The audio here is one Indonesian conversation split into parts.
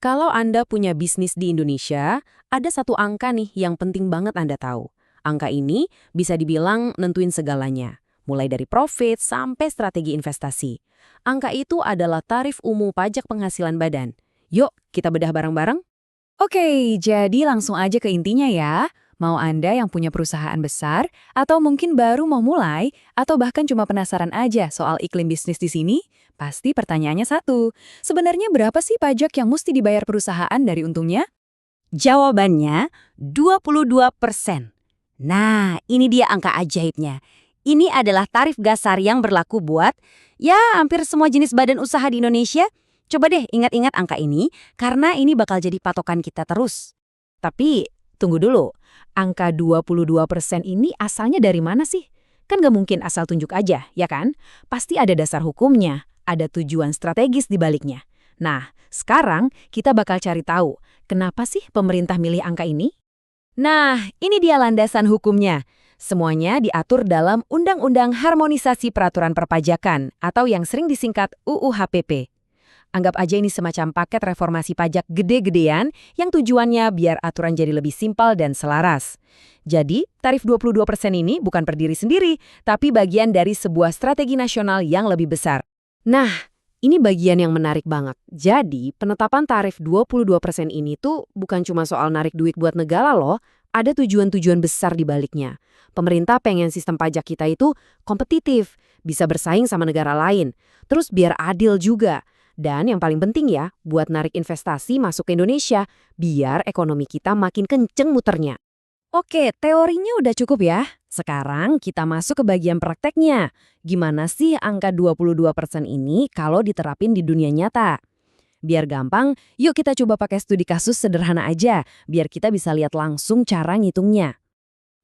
Kalau Anda punya bisnis di Indonesia, ada satu angka nih yang penting banget Anda tahu. Angka ini bisa dibilang nentuin segalanya, mulai dari profit sampai strategi investasi. Angka itu adalah tarif umum pajak penghasilan badan. Yuk, kita bedah bareng-bareng. Oke, jadi langsung aja ke intinya ya. Mau Anda yang punya perusahaan besar, atau mungkin baru mau mulai, atau bahkan cuma penasaran aja soal iklim bisnis di sini? Pasti pertanyaannya satu. Sebenarnya berapa sih pajak yang mesti dibayar perusahaan dari untungnya? Jawabannya 22%. Nah, ini dia angka ajaibnya. Ini adalah tarif dasar yang berlaku buat, ya hampir semua jenis badan usaha di Indonesia. Coba deh ingat-ingat angka ini, karena ini bakal jadi patokan kita terus. Tapi, tunggu dulu. Angka 22% ini asalnya dari mana sih? Kan nggak mungkin asal tunjuk aja, ya kan? Pasti ada dasar hukumnya, ada tujuan strategis di baliknya. Nah, sekarang kita bakal cari tahu, kenapa sih pemerintah milih angka ini? Nah, ini dia landasan hukumnya. Semuanya diatur dalam Undang-Undang Harmonisasi Peraturan Perpajakan atau yang sering disingkat UU HPP. Anggap aja ini semacam paket reformasi pajak gede-gedean yang tujuannya biar aturan jadi lebih simpel dan selaras. Jadi, tarif 22% ini bukan berdiri sendiri, tapi bagian dari sebuah strategi nasional yang lebih besar. Nah, ini bagian yang menarik banget. Jadi, penetapan tarif 22% ini tuh bukan cuma soal narik duit buat negara loh, ada tujuan-tujuan besar di baliknya. Pemerintah pengen sistem pajak kita itu kompetitif, bisa bersaing sama negara lain, terus biar adil juga. Dan yang paling penting ya, buat narik investasi masuk ke Indonesia, biar ekonomi kita makin kenceng muternya. Oke, teorinya udah cukup ya. Sekarang kita masuk ke bagian prakteknya. Gimana sih angka 22% ini kalau diterapin di dunia nyata? Biar gampang, yuk kita coba pakai studi kasus sederhana aja, biar kita bisa lihat langsung cara ngitungnya.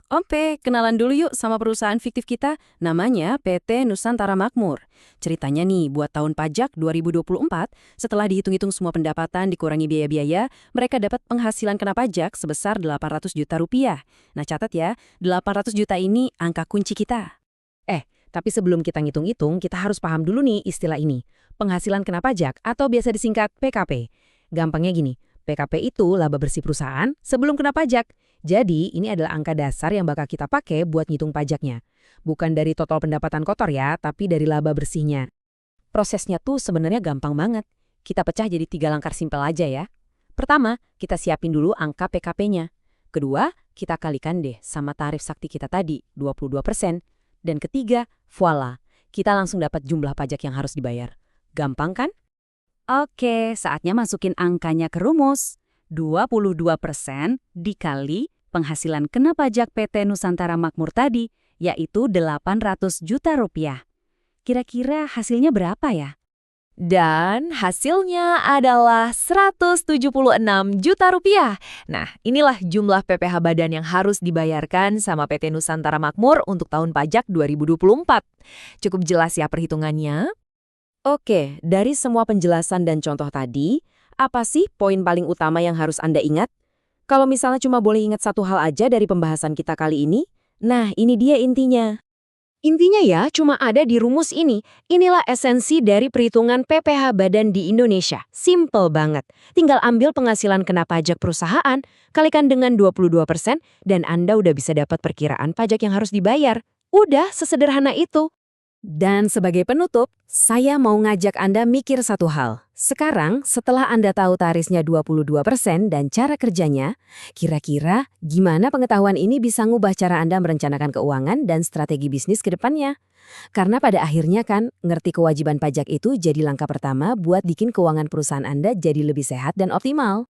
Oke, kenalan dulu yuk sama perusahaan fiktif kita, namanya PT Nusantara Makmur. Ceritanya nih, buat tahun pajak 2024, setelah dihitung-hitung semua pendapatan dikurangi biaya-biaya, mereka dapat penghasilan kena pajak sebesar 800 juta rupiah. Nah catat ya, 800 juta ini angka kunci kita. Tapi sebelum kita ngitung-hitung, kita harus paham dulu nih istilah ini. Penghasilan kena pajak atau biasa disingkat PKP. Gampangnya gini, PKP itu laba bersih perusahaan sebelum kena pajak. Jadi, ini adalah angka dasar yang bakal kita pakai buat ngitung pajaknya. Bukan dari total pendapatan kotor ya, tapi dari laba bersihnya. Prosesnya tuh sebenarnya gampang banget. Kita pecah jadi 3 langkah simpel aja ya. Pertama, kita siapin dulu angka PKP-nya. Kedua, kita kalikan deh sama tarif sakti kita tadi, 22%. Dan ketiga, voila, kita langsung dapat jumlah pajak yang harus dibayar. Gampang kan? Oke, saatnya masukin angkanya ke rumus. 22% dikali penghasilan kena pajak PT Nusantara Makmur tadi, yaitu 800 juta rupiah. Kira-kira hasilnya berapa ya? Dan hasilnya adalah 176 juta rupiah. Nah, inilah jumlah PPh badan yang harus dibayarkan sama PT Nusantara Makmur untuk tahun pajak 2024. Cukup jelas ya perhitungannya? Oke, dari semua penjelasan dan contoh tadi, apa sih poin paling utama yang harus Anda ingat? Kalau misalnya cuma boleh ingat satu hal aja dari pembahasan kita kali ini, nah ini dia intinya. Intinya ya, cuma ada di rumus ini. Inilah esensi dari perhitungan PPh badan di Indonesia. Simple banget. Tinggal ambil penghasilan kena pajak perusahaan, kalikan dengan 22%, dan Anda udah bisa dapat perkiraan pajak yang harus dibayar. Udah, sesederhana itu. Dan sebagai penutup, saya mau ngajak Anda mikir satu hal. Sekarang, setelah Anda tahu tarifnya 22% dan cara kerjanya, kira-kira gimana pengetahuan ini bisa ngubah cara Anda merencanakan keuangan dan strategi bisnis ke depannya? Karena pada akhirnya kan, ngerti kewajiban pajak itu jadi langkah pertama buat bikin keuangan perusahaan Anda jadi lebih sehat dan optimal.